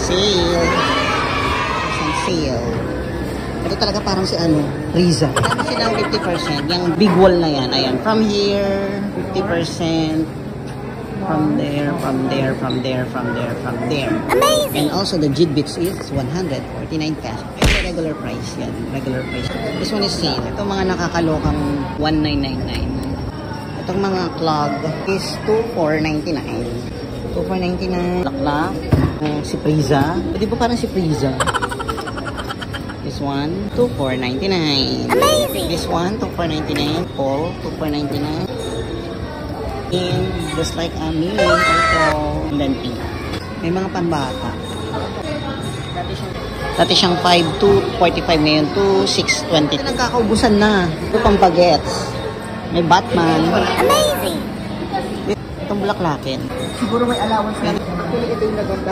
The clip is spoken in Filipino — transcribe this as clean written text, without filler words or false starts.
sale. Sale. Ito talaga parang si Riza. Ano silang 50%? Yung big wall na yan. Ayan. From here, 50%. From there, from there, from there, from there, from there. Amazing! And also the Jitbits is 149 pesos. Regular price yan. Regular price. This one is sale. Ito mga nakakalokang 1999. Itong mga clog is 2499. 2499. Laklak. Si Priza. Di ba parang si Priza? This one, 2499. Amazing! This one, 2499. Paul, 2499. And just like a mini also lenti. May mga panbata. Dati siyang 5 to 45 ngayon to 620. Nagkakaubusan na. Ito pang bagets. May Batman. Amazing! Itong bulaklakin. Siguro may allowance na. Ito yung naganda.